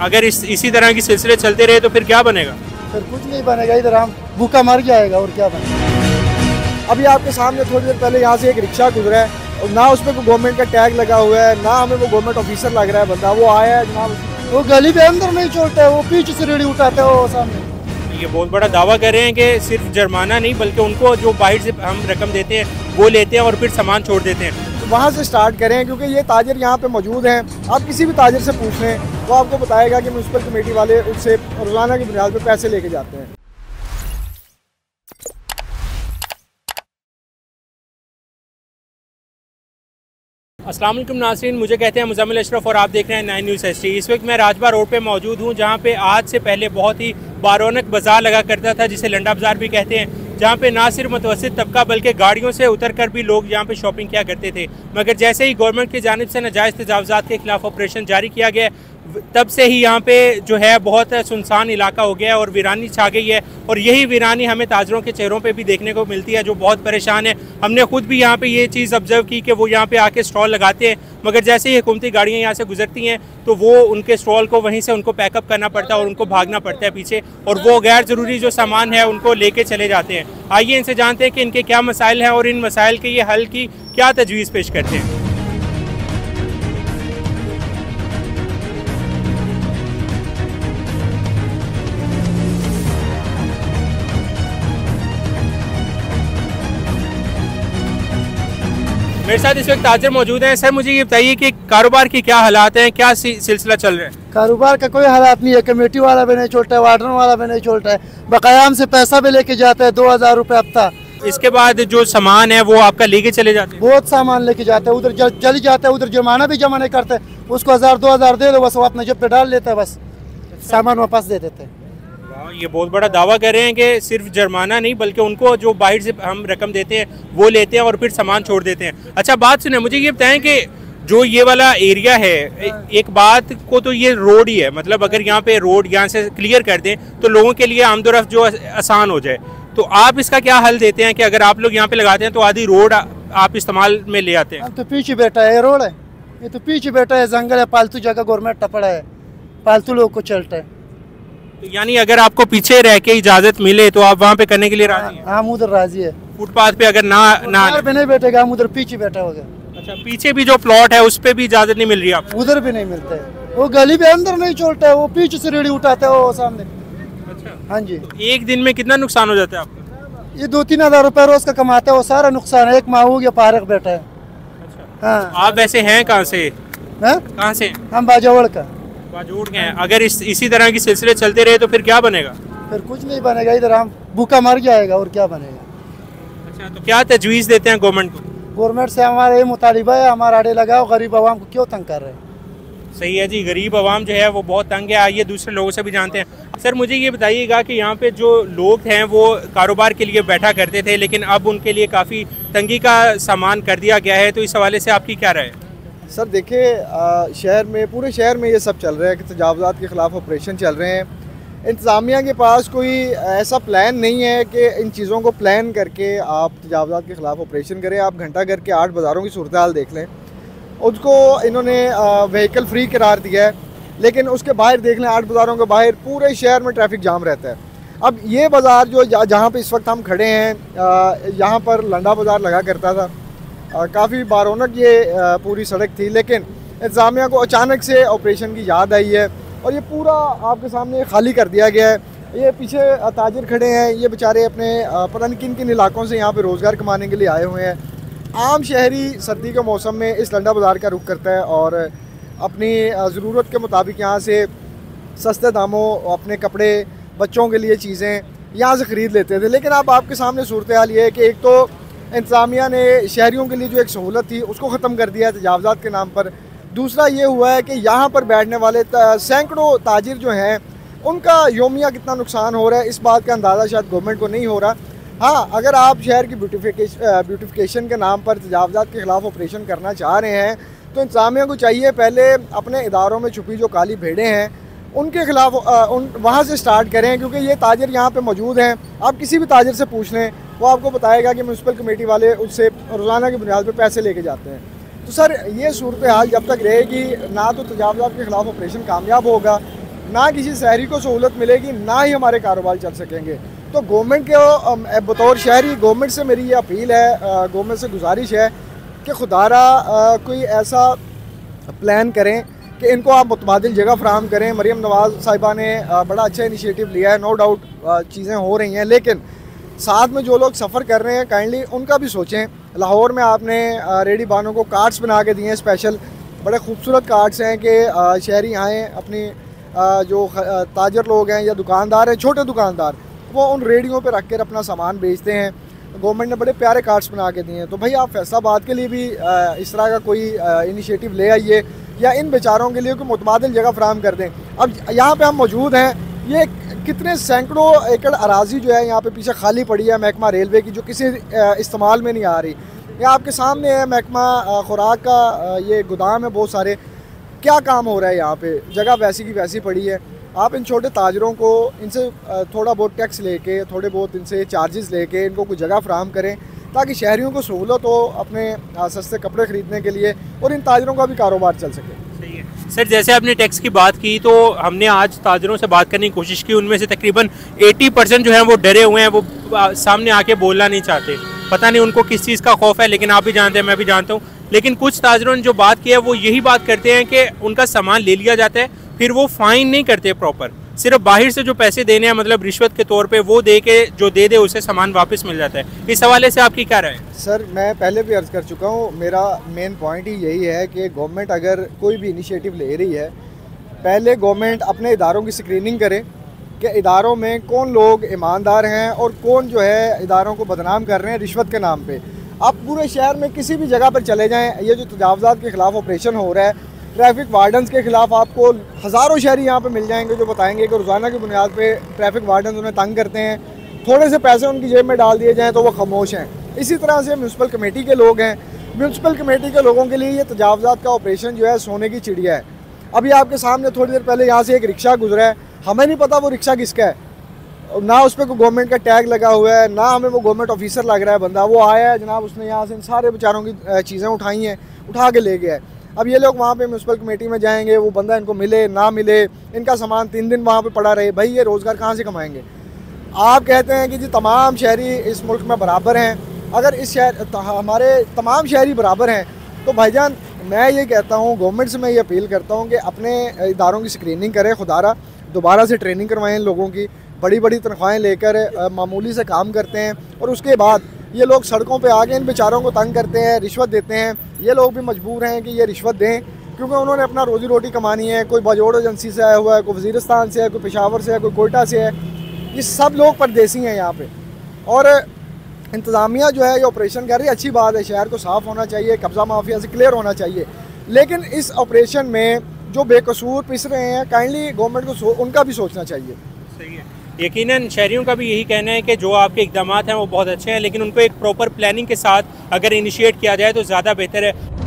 अगर इसी तरह की सिलसिले चलते रहे तो फिर क्या बनेगा? फिर कुछ नहीं बनेगा, इधर हम भूखा मर जाएगा और क्या बनेगा। अभी आपके सामने थोड़ी देर पहले यहाँ से एक रिक्शा गुजरा है और ना उस पर कोई गवर्नमेंट का टैग लगा हुआ है, ना हमें वो गवर्नमेंट ऑफिसर लग रहा है बंदा। वो आया है जनाब, वो गली पे अंदर नहीं छोड़ता है, वो पीछे से रेडी उठाता है वो सामने। ये बहुत बड़ा दावा कर रहे हैं कि सिर्फ जुर्माना नहीं बल्कि उनको जो बाहर से हम रकम देते हैं वो लेते हैं और फिर सामान छोड़ देते हैं। तो वहाँ से स्टार्ट करें क्योंकि ये ताजर यहाँ पे मौजूद हैं। आप किसी भी ताजर से पूछ लें वो आपको बताएगा कि म्यूनसिपल कमेटी वाले उससे रोज़ाना की बुनियाद पर पैसे लेके जाते हैं। अस्सलाम वालेकुम नाज़रीन, मुझे कहते हैं मुज़म्मिल अशरफ और आप देख रहे हैं 9 न्यूज़ HD। इस वक्त मैं राजबाग रोड पे मौजूद हूँ जहाँ पे आज से पहले बहुत ही बारौनक बाज़ार लगा करता था जिसे लंडा बाज़ार भी कहते हैं, जहाँ पे ना सिर्फ मुतवस्सित तबका बल्कि गाड़ियों से उतर कर भी लोग यहाँ पे शॉपिंग किया करते थे। मगर जैसे ही गवर्नमेंट की जानिब से नाजायज़ तजावुज़ात के खिलाफ ऑपरेशन जारी किया गया तब से ही यहाँ पे जो है बहुत सुनसान इलाका हो गया है और वीरानी छा गई है। और यही वीरानी हमें ताजरों के चेहरों पे भी देखने को मिलती है जो बहुत परेशान है। हमने खुद भी यहाँ पे ये चीज़ ऑब्जर्व की कि वो यहाँ पे आके स्टॉल लगाते हैं, मगर जैसे ही हुकूमती गाड़ियाँ यहाँ से गुजरती हैं तो वो उनके स्टॉल को वहीं से उनको पैकअप करना पड़ता है और उनको भागना पड़ता है पीछे, और वो गैर ज़रूरी जो सामान है उनको लेके चले जाते हैं। आइए इनसे जानते हैं कि इनके क्या मसाइल हैं और इन मसाइल के ये हल की क्या तजवीज़ पेश करते हैं। मेरे साथ इस वक्त ताजर मौजूद हैं। सर मुझे ये बताइए कि कारोबार की क्या हालात हैं, क्या सिलसिला चल रहा है? कारोबार का कोई हालात नहीं है, कमेटी वाला भी नहीं छोड़ता है, वार्डन वाला भी नहीं छोड़ता है, बकायाम से पैसा भी लेके जाता है 2000 रुपये हफ्ता। इसके बाद जो सामान है वो आपका लेके चले जाते हैं? बहुत सामान लेके जाते हैं, उधर चली जाता है, उधर जुर्माना भी जमा नहीं करते, उसको 1000-2000 दे दो बस, वो अपने जेब पे डाल लेता है, बस सामान वापस दे देते हैं। ये बहुत बड़ा दावा कर रहे हैं कि सिर्फ जुर्माना नहीं बल्कि उनको जो बाहर से हम रकम देते हैं वो लेते हैं और फिर सामान छोड़ देते हैं। अच्छा बात सुने, मुझे ये बताएं कि जो ये वाला एरिया है, एक बात को तो ये रोड ही है, मतलब अगर यहाँ पे रोड यहाँ से क्लियर कर दें तो लोगों के लिए आमदोरफ्त जो आसान हो जाए, तो आप इसका क्या हल देते हैं कि अगर आप लोग यहाँ पे लगाते हैं तो आधी रोड आप इस्तेमाल में ले आते हैं? तो पीछे बैठा है रोड है, ये तो पीछे बैठा है, जंगल है, पालतू जगह गवर्नमेंट टपड़ा है, पालतू लोग को चलता है। यानी अगर आपको पीछे रह के इजाजत मिले तो आप वहाँ पे करने के लिए राजी हैं? हम उधर राजी है। फुटपाथ पे अगर ना पे नहीं बैठेगा, हम उधर पीछे बैठा होगा। अच्छा, पीछे भी जो प्लॉट है उस पे भी इजाजत नहीं मिल रही आपको? उधर भी नहीं मिलता है, वो गली पे अंदर नहीं छोड़ता है, वो पीछे से रेडी उठाता है वो सामने। अच्छा हाँ जी। तो एक दिन में कितना नुकसान हो जाता है आपका? ये 2-3 हज़ार रुपए रोज का कमाता है, वो सारा नुकसान है। एक माह हो गया पार्क बैठा है। अच्छा हाँ। आप वैसे हैं कहाँ से? कहाँ से? हम बाजावड़ का। बाजूड़ के हैं। अगर इसी तरह की सिलसिले चलते रहे तो फिर क्या बनेगा? फिर कुछ नहीं बनेगा, इधर हम भूखा मर जाएगा और क्या बनेगा। अच्छा तो क्या तजवीज़ देते हैं गवर्नमेंट को? गवर्नमेंट से हमारा ये मुतालिबा है, हमारा आड़े लगाओ, गरीब आवाम को क्यों तंग कर रहे हैं। सही है जी, गरीब आवाम जो है वो बहुत तंग है। आइए दूसरे लोगों से भी जानते हैं। सर मुझे ये बताइएगा कि यहाँ पे जो लोग हैं वो कारोबार के लिए बैठा करते थे लेकिन अब उनके लिए काफ़ी तंगी का सामान कर दिया गया है, तो इस हवाले से आपकी क्या राय है? सर देखिए, शहर में, पूरे शहर में ये सब चल रहा है कि तजावुज़ात के ख़िलाफ़ ऑपरेशन चल रहे हैं। इंतज़ामिया के पास कोई ऐसा प्लान नहीं है कि इन चीज़ों को प्लान करके आप तजावुज़ात के ख़िलाफ़ ऑपरेशन करें। आप घंटा घर के 8 बाज़ारों की सूरत हाल देख लें, उसको इन्होंने व्हीकल फ्री करार दिया है, लेकिन उसके बाहर देख लें 8 बाज़ारों के बाहर पूरे शहर में ट्रैफिक जाम रहता है। अब ये बाज़ार जो जहाँ पे इस वक्त हम खड़े हैं, यहाँ पर लंडा बाज़ार लगा करता था, काफ़ी बारौनक ये पूरी सड़क थी, लेकिन इंतज़ामिया को अचानक से ऑपरेशन की याद आई है और ये पूरा आपके सामने खाली कर दिया गया है। ये पीछे ताजिर खड़े हैं, ये बेचारे अपने पता नहीं किन किन इलाकों से यहाँ पे रोज़गार कमाने के लिए आए हुए हैं। आम शहरी सर्दी के मौसम में इस लंडा बाज़ार का रुख करता है और अपनी ज़रूरत के मुताबिक यहाँ से सस्ते दामों अपने कपड़े, बच्चों के लिए चीज़ें यहाँ से ख़रीद लेते थे। लेकिन अब आपके सामने सूरत हाल ये है कि एक तो इंतज़ामिया ने शहरियों के लिए जो एक सहूलत थी उसको ख़त्म कर दिया है तजावुज़ात के नाम पर। दूसरा ये हुआ है कि यहाँ पर बैठने वाले सैकड़ों ताजिर जो हैं उनका योमिया कितना नुकसान हो रहा है, इस बात का अंदाज़ा शायद गवर्नमेंट को नहीं हो रहा। हाँ, अगर आप शहर की ब्यूटिफिकेशन के नाम पर तजावुज़ात के ख़िलाफ़ ऑपरेशन करना चाह रहे हैं तो इंतज़ामिया को चाहिए पहले अपने इदारों में छुपी जो काली भेड़ें हैं उनके खिलाफ वहाँ से स्टार्ट करें, क्योंकि ये ताजिर यहाँ पे मौजूद हैं। आप किसी भी ताजिर से पूछ लें वो आपको बताएगा कि म्यूनसिपल कमेटी वाले उससे रोज़ाना की बुनियाद पर पैसे लेके जाते हैं। तो सर ये सूरत हाल जब तक रहेगी ना तो तजावुज़ात के ख़िलाफ़ ऑपरेशन कामयाब होगा, ना किसी शहरी को सहूलत मिलेगी, ना ही हमारे कारोबार चल सकेंगे। तो गवर्नमेंट के बतौर शहरी गवर्नमेंट से मेरी ये अपील है, गवर्नमेंट से गुजारिश है कि खुदारा कोई ऐसा प्लान करें कि इनको आप मुतबादिल जगह फराहम करें। मरीम नवाज़ साहिबा ने बड़ा अच्छा इनिशिएटिव लिया है, नो डाउट चीज़ें हो रही हैं, लेकिन साथ में जो लोग सफ़र कर रहे हैं काइंडली उनका भी सोचें। लाहौर में आपने रेडी बानों को कार्ड्स बना के दिए हैं स्पेशल, बड़े खूबसूरत कार्ड्स हैं कि शहरी आएँ, अपनी जो ताजर लोग हैं या दुकानदार हैं, छोटे दुकानदार, वो उन रेडियों पे रख कर अपना सामान बेचते हैं। गवर्नमेंट ने बड़े प्यारे कार्ड्स बना के दिए हैं। तो भाई आप फैसलाबाद के लिए भी इस तरह का कोई इनिशिएटिव ले आइए या इन बेचारों के लिए कोई मुतबादिल जगह फराहम कर दें। अब यहाँ पे हम मौजूद हैं, ये कितने सैकड़ों एकड़ अराजी जो है यहाँ पे पीछे खाली पड़ी है महकमा रेलवे की, जो किसी इस्तेमाल में नहीं आ रही। ये आपके सामने है महकमा खुराक का ये गोदाम है, बहुत सारे, क्या काम हो रहा है यहाँ पे, जगह वैसी की वैसी पड़ी है। आप इन छोटे ताजरों को इनसे थोड़ा बहुत टैक्स लेके, थोड़े बहुत इनसे चार्जेस लेके इनको कोई जगह फराहम करें ताकि शहरियों को सहूलत हो अपने सस्ते कपड़े ख़रीदने के लिए और इन ताजरों का भी कारोबार चल सके। सही है सर, जैसे आपने टैक्स की बात की तो हमने आज ताजरों से बात करने की कोशिश की, उनमें से तकरीबन 80% जो है वो डरे हुए हैं, वो सामने आके बोलना नहीं चाहते। पता नहीं उनको किस चीज़ का खौफ है, लेकिन आप भी जानते हैं, मैं भी जानता हूँ। लेकिन कुछ ताजरों ने जो बात की है वो यही बात करते हैं कि उनका सामान ले लिया जाता है, फिर वो फाइन नहीं करते प्रॉपर, सिर्फ बाहर से जो पैसे देने हैं मतलब रिश्वत के तौर पे वो दे के जो दे उसे सामान वापस मिल जाता है। इस हवाले से आपकी क्या राय है? सर मैं पहले भी अर्ज़ कर चुका हूँ, मेरा मेन पॉइंट ही यही है कि गवर्नमेंट अगर कोई भी इनिशिएटिव ले रही है, पहले गवर्नमेंट अपने इदारों की स्क्रीनिंग करे कि इदारों में कौन लोग ईमानदार हैं और कौन जो है इदारों को बदनाम कर रहे हैं रिश्वत के नाम पे। आप पूरे शहर में किसी भी जगह पर चले जाएं, ये जो तजावज़ात के ख़िलाफ़ ऑपरेशन हो रहा है, ट्रैफिक वार्डन्स के ख़िलाफ़ आपको हज़ारों शहरी यहाँ पे मिल जाएंगे जो बताएंगे कि रोज़ाना की बुनियाद पे ट्रैफिक वार्डन्स उन्हें तंग करते हैं, थोड़े से पैसे उनकी जेब में डाल दिए जाएँ तो वो खामोश हैं। इसी तरह से म्यूनसिपल कमेटी के लोग हैं, म्यूनसिपल कमेटी के लोगों के लिए ये तजावज़ात का ऑपरेशन जो है सोने की चिड़िया है। अभी आपके सामने थोड़ी देर पहले यहाँ से एक रिक्शा गुजरा है, हमें नहीं पता वो रिक्शा किसका है, ना उस पर कोई गवर्नमेंट का टैग लगा हुआ है, ना हमें वो गवर्नमेंट ऑफिसर लग रहा है बंदा। वो आया है जनाब, उसने यहाँ से इन सारे बेचारों की चीज़ें उठाई हैं, उठा के ले गया है। अब ये लोग वहाँ पे म्यूनसिपल कमेटी में जाएंगे, वो बंदा इनको मिले ना मिले, इनका सामान 3 दिन वहाँ पे पड़ा रहे, भाई ये रोज़गार कहाँ से कमाएंगे? आप कहते हैं कि जी तमाम शहरी इस मुल्क में बराबर हैं, अगर इस शहर हमारे तमाम शहरी बराबर हैं तो भाईजान मैं ये कहता हूँ, गवर्नमेंट से मैं ये अपील करता हूँ कि अपने इदारों की स्क्रीनिंग करें, खुदारा दोबारा से ट्रेनिंग करवाएं इन लोगों की। बड़ी बड़ी तनख्वाहें लेकर मामूली से काम करते हैं और उसके बाद ये लोग सड़कों पे आके इन बेचारों को तंग करते हैं, रिश्वत देते हैं। ये लोग भी मजबूर हैं कि ये रिश्वत दें क्योंकि उन्होंने अपना रोज़ी रोटी कमानी है। कोई बाजोड़ एजेंसी से आया हुआ है, कोई वज़ीरिस्तान से है, कोई पेशावर से है, कोई कोयटा से है, ये सब लोग परदेसी हैं यहाँ पे। और इंतज़ामिया जो है ये ऑपरेशन कर रही है, अच्छी बात है, शहर को साफ़ होना चाहिए, कब्ज़ा माफिया से क्लियर होना चाहिए, लेकिन इस ऑपरेशन में जो बेकसूर पिस रहे हैं काइंडली गवर्नमेंट को उनका भी सोचना चाहिए। सही है, यकीनन शहरियों का भी यही कहना है कि जो आपके इक़दाम हैं वो बहुत अच्छे हैं, लेकिन उनको एक प्रॉपर प्लानिंग के साथ अगर इनिशिएट किया जाए तो ज़्यादा बेहतर है।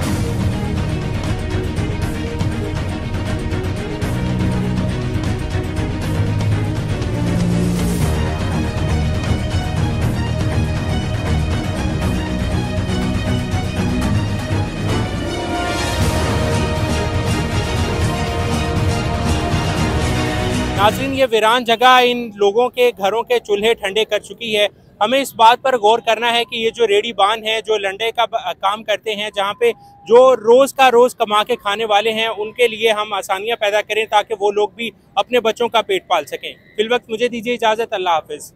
नाज़रीन, ये वीरान जगह इन लोगों के घरों के चूल्हे ठंडे कर चुकी है। हमें इस बात पर गौर करना है कि ये जो रेडी बान है, जो लंडे का काम करते हैं, जहाँ पे जो रोज़ का रोज़ कमा के खाने वाले हैं, उनके लिए हम आसानियाँ पैदा करें ताकि वो लोग भी अपने बच्चों का पेट पाल सकें। फिलवक्त मुझे दीजिए इजाज़त, अल्लाह हाफ़िज़।